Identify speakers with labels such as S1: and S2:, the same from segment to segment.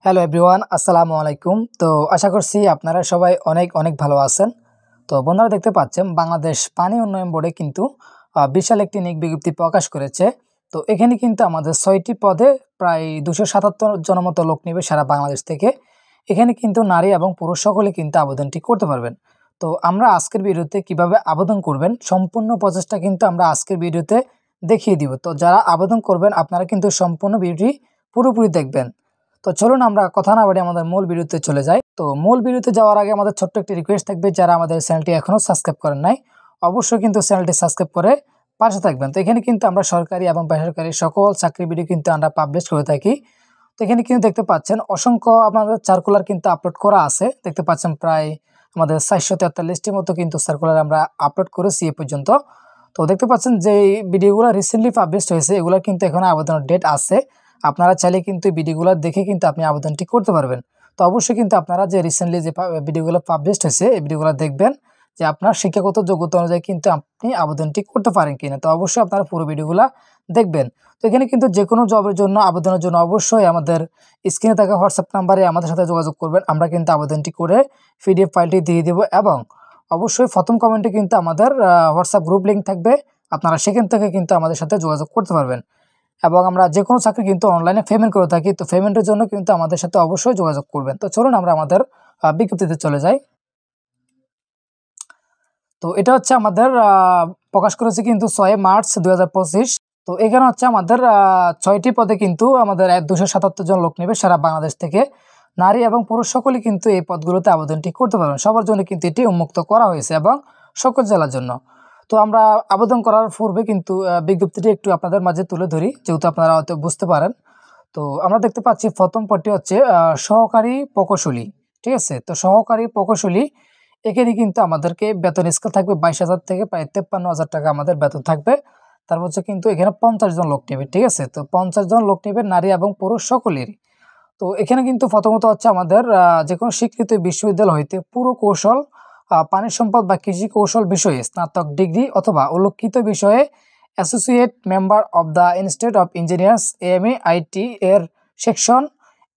S1: Hello everyone, আসসালামু আলাইকুম। তো আশা করছি আপনারা সবাই অনেক অনেক ভালো আছেন। তো বন্ধুরা দেখতে পাচ্ছেন বাংলাদেশ পানি উন্নয়ন বোর্ডে কিন্তু বিশাল একটি নিয়োগ বিজ্ঞপ্তি প্রকাশ করেছে। তো এখানে কিন্তু আমাদের 6টি পদে প্রায় 277 জনের মতো লোক নেবে সারা বাংলাদেশ থেকে। এখানে কিন্তু নারী এবং পুরুষ সকলে কিন্তু আবেদনটি করতে পারবেন। তো আমরা আজকের ভিডিওতে কিভাবে আবেদন করবেন সম্পূর্ণ প্রসেসটা কিন্তু আমরা আজকের ভিডিওতে দেখিয়ে দিব। তো যারা আবেদন করবেন আপনারা কিন্তু সম্পূর্ণ ভিডিওটি পুরোপুরি দেখবেন। তো চলুন আমরা কথা না বাড়িয়ে আমাদের মূল ভিডিওতে চলে যাই। তো মূল ভিডিওতে যাওয়ার আগে আমাদের ছোট্ট একটি রিকোয়েস্ট থাকবে, যারা আমাদের চ্যানেলটি এখনও সাবস্ক্রাইব করেন নাই অবশ্যই কিন্তু চ্যানেলটি সাবস্ক্রাইব করে পাশে থাকবেন। তো এখানে কিন্তু আমরা সরকারি এবং বেসরকারি সকল চাকরি ভিডিও কিন্তু আমরা পাবলিশ করে থাকি। তো এখানে কিন্তু দেখতে পাচ্ছেন অসংখ্য আমাদের সার্কুলার কিন্তু আপলোড করা আছে। দেখতে পাচ্ছেন প্রায় আমাদের 443টির মতো কিন্তু সার্কুলার আমরা আপলোড করেছি এ পর্যন্ত। তো দেখতে পাচ্ছেন যে ভিডিওগুলো রিসেন্টলি পাবলিশ হয়েছে, এগুলো কিন্তু এখন আবেদনের ডেট আছে। আপনারা চাইলে কিন্তু ভিডিওগুলো দেখে কিন্তু আপনি আবেদনটি করতে পারবেন। তো অবশ্যই কিন্তু আপনারা যে রিসেন্টলি যে ভিডিওগুলো পাবলিশ হয়েছে এই ভিডিওগুলো দেখবেন যে আপনার শিক্ষাগত যোগ্যতা অনুযায়ী কিন্তু আপনি আবেদনটি করতে পারেন কিনা। তো অবশ্যই আপনারা পুরো ভিডিওগুলো দেখবেন। তো এখানে কিন্তু যে কোনো জবের জন্য আবেদনের জন্য অবশ্যই আমাদের স্ক্রিনে থাকা হোয়াটসঅ্যাপ নাম্বারে আমাদের সাথে যোগাযোগ করবেন। আমরা কিন্তু আবেদনটি করে পিডিএফ ফাইলটি দিয়ে দেব এবং অবশ্যই প্রথম কমেন্টে কিন্তু আমাদের হোয়াটসঅ্যাপ গ্রুপ লিঙ্ক থাকবে। আপনারা সেখান থেকে কিন্তু আমাদের সাথে যোগাযোগ করতে পারবেন এবং আমরা যে কোনো চাকরি কিন্তু অনলাইনে পেমেন্ট করে থাকি। তো পেমেন্টের জন্য কিন্তু আমাদের সাথে অবশ্যই যোগাযোগ করবেন। তো চলুন আমরা আমাদের বিজ্ঞপ্তিতে চলে যাই। তো এটা হচ্ছে আমাদের প্রকাশ করেছে কিন্তু 6 মার্চ 2025। তো এখানে হচ্ছে আমাদের 6টি পদে কিন্তু আমাদের 277 জন লোক নেবে সারা বাংলাদেশ থেকে। নারী এবং পুরুষ সকলেই কিন্তু এই পদগুলোতে আবেদনটি করতে পারবেন। সবার জন্য কিন্তু এটি উন্মুক্ত করা হয়েছে এবং সকল জেলার জন্য। তো আমরা আবেদন করার পূর্বে কিন্তু বিজ্ঞপ্তিটি একটু আপনাদের মাঝে তুলে ধরি, যেহেতু আপনারা হয়তো বুঝতে পারেন। তো আমরা দেখতে পাচ্ছি প্রথম পদটি হচ্ছে সহকারী প্রকৌশলী। ঠিক আছে, তো সহকারী প্রকৌশলী এখানে কিন্তু আমাদেরকে বেতন স্কেল থাকবে 22,000 থেকে প্রায় 53,000 টাকা আমাদের বেতন থাকবে। তারপর হচ্ছে কিন্তু এখানে 50 জন লোক নেবে। ঠিক আছে, তো 50 জন লোক নেবে নারী এবং পুরুষ সকলেরই। তো এখানে কিন্তু প্রথমত হচ্ছে আমাদের যে কোনো স্বীকৃত বিশ্ববিদ্যালয় হইতে পুরো কৌশল পানি সম্পদ বা কৃষি কৌশল বিষয়ে স্নাতক ডিগ্রি অথবা উল্লেখিত বিষয়ে associate member of the institute of engineers AMAIT এর সেকশন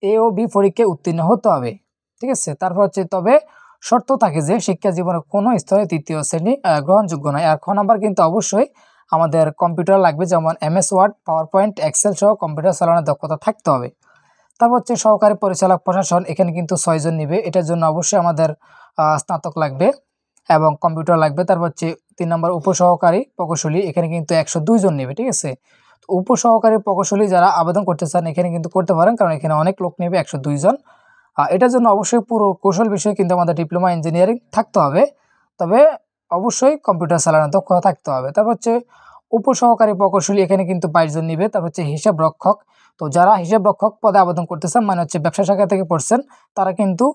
S1: A ও B পরীক্ষায় উত্তীর্ণ হতে হবে। ঠিক আছে, তারপর হচ্ছে তবে শর্ত থাকে যে শিক্ষা জীবনে কোনো স্তরে তৃতীয় শ্রেণী গ্রহণযোগ্য নয়। আর খ নাম্বার কিন্তু অবশ্যই আমাদের কম্পিউটার লাগবে, যেমন MS Word, PowerPoint, Excel সহ কম্পিউটার চালানোর দক্ষতা থাকতে হবে। তারপর হচ্ছে সহকারী পরিচালক প্রশাসন, এখানে কিন্তু 6 জন নিবে। এটার জন্য অবশ্যই আমাদের স্নাতক লাগবে এবং কম্পিউটার লাগবে। তারপর হচ্ছে 3 নম্বর উপসহকারী প্রকৌশলী, এখানে কিন্তু 102 জন নেবে। ঠিক আছে, তো উপসহকারী প্রকৌশলী যারা আবেদন করতে চান এখানে কিন্তু করতে পারেন, কারণ এখানে অনেক লোক নেবে, 102 জন। এটার জন্য অবশ্যই পুরো কৌশল বিষয়ে কিন্তু আমাদের ডিপ্লোমা ইঞ্জিনিয়ারিং থাকতে হবে, তবে অবশ্যই কম্পিউটার চালানোর দক্ষতা থাকতে হবে। তারপর হচ্ছে উপসহকারী প্রকৌশলী, এখানে কিন্তু 22 জন নিবে। তারপর হচ্ছে হিসাব রক্ষক, তো যারা হিসাব রক্ষক পদে আবেদন করতেছেন মানে হচ্ছে ব্যবসা শাখা থেকে পড়ছেন, তারা কিন্তু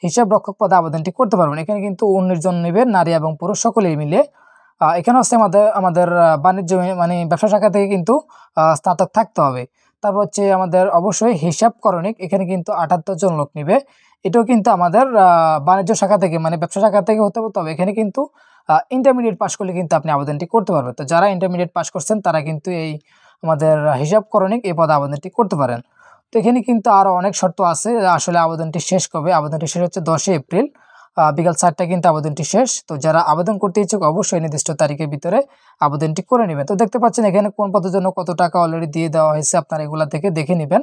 S1: হিসাব রক্ষক পদে আবেদনটি করতে পারবেন। এখানে কিন্তু 19 জন নেবে নারী এবং পুরুষ সকলেই মিলে। এখানে হচ্ছে আমাদের বাণিজ্য মানে ব্যবসা শাখা থেকে কিন্তু স্নাতক থাকতে হবে। তারপর হচ্ছে আমাদের অবশ্যই হিসাব করণিক, এখানে কিন্তু 78 জন লোক নেবে। এটাও কিন্তু আমাদের বাণিজ্য শাখা থেকে মানে ব্যবসা শাখা থেকে হতে হবে, তবে এখানে কিন্তু ইন্টারমিডিয়েট পাস করলে কিন্তু আপনি আবেদনটি করতে পারবেন। তো যারা ইন্টারমিডিয়েট পাস করছেন তারা কিন্তু এই আমাদের হিসাব করণিক এই পদে আবেদনটি করতে পারেন। তো এখানে কিন্তু আরও অনেক শর্ত আছে। আসলে আবেদনটি শেষ কবে? আবেদনটি শেষ হচ্ছে 10 এপ্রিল বিকাল 4টায় কিন্তু আবেদনটি শেষ। তো যারা আবেদন করতে ইচ্ছুক অবশ্যই নির্দিষ্ট তারিখের ভিতরে আবেদনটি করে নেবেন। তো দেখতে পাচ্ছেন এখানে কোন পদের জন্য কত টাকা অলরেডি দিয়ে দেওয়া হয়েছে, আপনারা এগুলা থেকে দেখে নেবেন।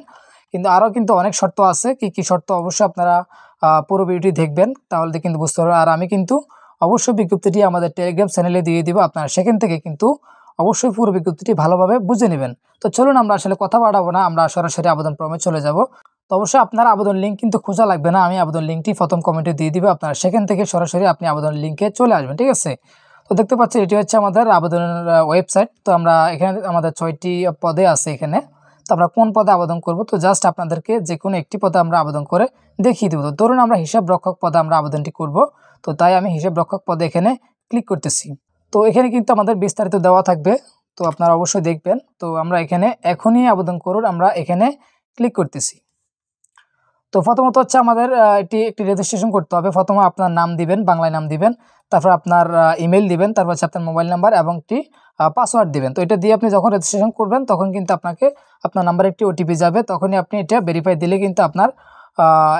S1: কিন্তু আরও কিন্তু অনেক শর্ত আছে, কি কি শর্ত অবশ্যই আপনারা পুরো ভিডিওটি দেখবেন, তাহলে কিন্তু বুঝতে পারবেন। আর আমি কিন্তু অবশ্যই বিজ্ঞপ্তিটি আমাদের টেলিগ্রাম চ্যানেলে দিয়ে দিব, আপনারা সেখান থেকে কিন্তু অবশ্যই পুরো বিজ্ঞপ্তিটি ভালোভাবে বুঝে নেবেন। তো চলুন আমরা আসলে কথা বাড়াবো না, আমরা সরাসরি আবেদন ফর্মে চলে যাব। তো অবশ্যই আপনার আবেদন লিঙ্ক কিন্তু খোঁজা লাগবে না, আমি আবেদন লিঙ্কটি প্রথম কমেন্টে দিয়ে দিব, আপনারা সেখান থেকে সরাসরি আপনি আবেদন লিঙ্কে চলে আসবেন। ঠিক আছে, তো দেখতে পাচ্ছেন এটি হচ্ছে আমাদের আবেদনের ওয়েবসাইট। তো আমরা এখানে আমাদের 6টি পদে আছে এখানে। তো আমরা কোন পদে আবেদন করব, তো জাস্ট আপনাদেরকে যে কোনো একটি পদে আমরা আবেদন করে দেখিয়ে দেবো। তো ধরুন আমরা হিসাব রক্ষক পদে আমরা আবেদনটি করব, তো তাই আমি হিসাব রক্ষক পদে এখানে ক্লিক করতেছি। তো এখানে কিন্তু আমাদের বিস্তারিত দেওয়া থাকবে, তো আপনারা অবশ্যই দেখবেন। তো আমরা এখানে এখনই আবেদন করুন, আমরা এখানে ক্লিক করতেছি। তো প্রথমত হচ্ছে আমাদের একটি রেজিস্ট্রেশন করতে হবে। প্রথমে আপনার নাম দিবেন, বাংলায় নাম দিবেন, তারপর আপনার ইমেল দিবেন, তারপর হচ্ছে আপনার মোবাইল নাম্বার এবং একটি পাসওয়ার্ড দিবেন। তো এটা দিয়ে আপনি যখন রেজিস্ট্রেশন করবেন তখন কিন্তু আপনার নাম্বারে একটি ওটিপি যাবে, তখনই আপনি এটা ভেরিফাই দিলে কিন্তু আপনার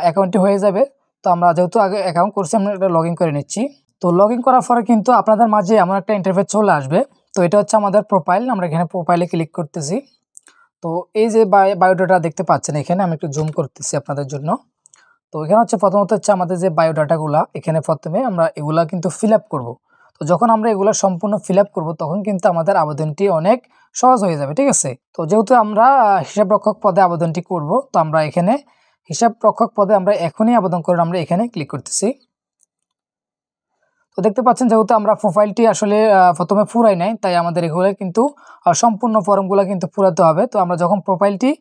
S1: অ্যাকাউন্টটি হয়ে যাবে। তো আমরা যেহেতু আগে অ্যাকাউন্ট করছি আমরা এটা লগ ইন করে নিচ্ছি। তো লগ ইন করার পরে কিন্তু আপনাদের মাঝে এমন একটা ইন্টারফেস চলে আসবে। তো এটা হচ্ছে আমাদের প্রোফাইল, আমরা এখানে প্রোফাইলে ক্লিক করতেছি। তো এই যে বায়োডাটা দেখতে পাচ্ছেন এখানে, আমি একটু জুম করতেছি আপনাদের জন্য। তো এখানে হচ্ছে প্রথমত হচ্ছে আমাদের যে বায়োডাটাগুলা, এখানে প্রথমে আমরা এগুলা কিন্তু ফিল আপ করবো। তো যখন আমরা এগুলা সম্পূর্ণ ফিল আপ করবো তখন কিন্তু আমাদের আবেদনটি অনেক সহজ হয়ে যাবে, ঠিক আছে। তো যেহেতু আমরা হিসাব রক্ষক পদে আবেদনটি করব, তো আমরা এখানে হিসাব রক্ষক পদে আমরা এখনই আবেদন করে আমরা এখানে ক্লিক করতেছি। তো দেখতে পাচ্ছেন যেহেতু আমরা প্রোফাইলটি আসলে প্রথমে ফুরাই নাই, তাই আমাদের এগুলো কিন্তু সম্পূর্ণ ফর্মগুলো কিন্তু পুরাতে হবে। তো আমরা যখন প্রোফাইলটি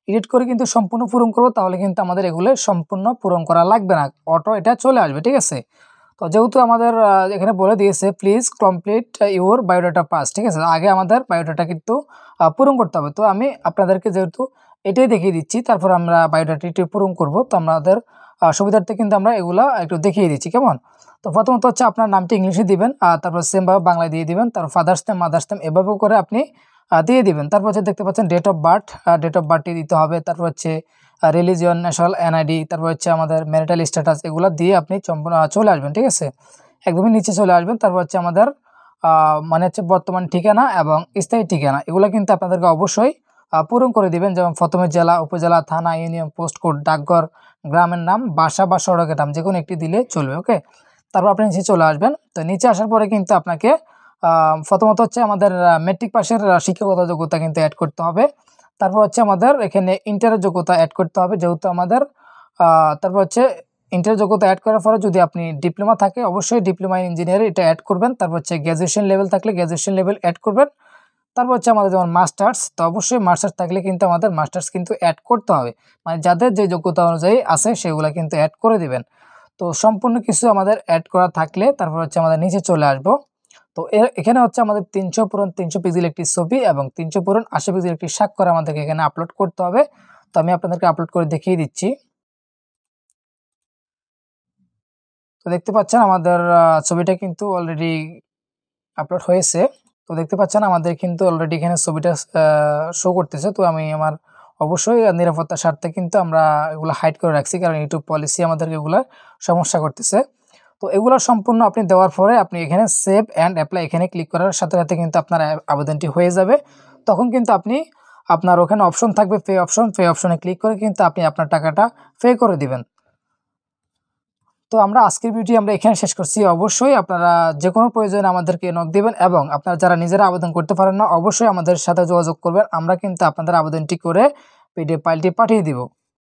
S1: এডিট করে কিন্তু সম্পূর্ণ পূরণ করবো, তাহলে কিন্তু আমাদের এগুলো সম্পূর্ণ পূরণ করা লাগবে না, অটো এটা চলে আসবে, ঠিক আছে। তো যেহেতু আমাদের এখানে বলে দিয়েছে please complete your biodata pass, ঠিক আছে, আগে আমাদের বায়োডাটা কিন্তু পূরণ করতে হবে। তো আমি আপনাদেরকে যেহেতু এটাই দেখিয়ে দিচ্ছি, তারপর আমরা বায়োডাটাটি পূরণ করব। তো আমাদের সুবিধার্থে কিন্তু আমরা এগুলা একটু দেখিয়ে দিচ্ছি, কেমন। তো প্রথমত হচ্ছে আপনার নামটি ইংলিশে দিবেন, আর তারপর সেমভাবে বাংলায় দিয়ে দিবেন, তারপর ফাদার্স নেম মাদার্স নেম এভাবেও করে আপনি দিয়ে দিবেন। তারপর হচ্ছে দেখতে পাচ্ছেন ডেট অফ বার্থটি দিতে হবে। তারপর হচ্ছে রিলিজিয়ন, ন্যাশনাল এনআইডি, তারপর হচ্ছে আমাদের ম্যারিটাল স্ট্যাটাস, এগুলো দিয়ে আপনি সম্পূর্ণ চলে আসবেন, ঠিক আছে, একদমই নিচে চলে আসবেন। তারপর হচ্ছে আমাদের মানে হচ্ছে বর্তমান ঠিকানা এবং স্থায়ী ঠিকানা, এগুলো কিন্তু আপনাদেরকে অবশ্যই পূরণ করে দিবেন। যেমন প্রথমে জেলা, উপজেলা, থানা, ইউনিয়ন, পোস্ট কোড, ডাকঘর, গ্রামের নাম, বাসা বা সড়কের নাম, যে কোনো একটি দিলে চলবে, ওকে। তারপর আপনি নিচে চলে আসবেন। তো নিচে আসার পরে কিন্তু আপনাকে প্রথমত হচ্ছে আমাদের মেট্রিক পাসের শিক্ষাগত যোগ্যতা কিন্তু অ্যাড করতে হবে। তারপর হচ্ছে আমাদের এখানে ইন্টারের যোগ্যতা অ্যাড করতে হবে, যেহেতু আমাদের তারপর হচ্ছে ইন্টারের যোগ্যতা অ্যাড করার পরে যদি আপনি ডিপ্লোমা থাকে অবশ্যই ডিপ্লোমা ইন ইঞ্জিনিয়ার এটা অ্যাড করবেন। তারপর হচ্ছে গ্র্যাজুয়েশন লেভেল থাকলে গ্র্যাজুয়েশন লেভেল অ্যাড করবেন। তারপর হচ্ছে আমাদের যেমন মাস্টার্স, তো অবশ্যই মাস্টার্স থাকলে কিন্তু আমাদের মাস্টার্স কিন্তু অ্যাড করতে হবে, মানে যাদের যে যোগ্যতা অনুযায়ী আছে সেগুলো কিন্তু অ্যাড করে দিবেন। তো সম্পূর্ণ কিছু আমাদের অ্যাড করা থাকলে তারপর হচ্ছে আমাদের নিচে চলে আসবো। তো এখানে হচ্ছে আমাদের 300 পূরণ 300 পিক্সেল একটি ছবি এবং 300 পূরণ 80 পিক্সেল একটি স্বাক্ষর আমাদেরকে এখানে আপলোড করতে হবে। তো আমি আপনাদেরকে আপলোড করে দেখিয়ে দিচ্ছি। তো দেখতে পাচ্ছেন আমাদের ছবিটা কিন্তু অলরেডি আপলোড হয়েছে। তো দেখতে পাচ্ছেন আমাদের কিন্তু অলরেডি এখানে ছবিটা শো করতেছে। তো আমি আমার অবশ্যই নিরাপত্তার স্বার্থে কিন্তু আমরা এগুলো হাইড করে রাখছি, কারণ ইউটিউব পলিসি আমাদেরকে এগুলো সমস্যা করতেছে। তো এগুলো সম্পূর্ণ আপনি দেওয়ার পরে আপনি এখানে সেভ অ্যান্ড অ্যাপ্লাই এখানে ক্লিক করার সাথে সাথে কিন্তু আপনার আবেদনটি হয়ে যাবে। তখন কিন্তু আপনি আপনার ওখানে অপশন থাকবে পে অপশনে ক্লিক করে কিন্তু আপনি আপনার টাকাটা পে করে দিবেন। তো আমরা আজকের ভিডিওটি আমরা এখানে শেষ করছি। অবশ্যই আপনারা যে কোনো প্রয়োজনে আমাদেরকে নক দিবেন এবং আপনারা যারা নিজেরা আবেদন করতে পারেন না অবশ্যই আমাদের সাথে যোগাযোগ করবেন। আমরা কিন্তু আপনাদের আবেদনটি করে পিডিএফ ফাইলটি পাঠিয়ে দিব।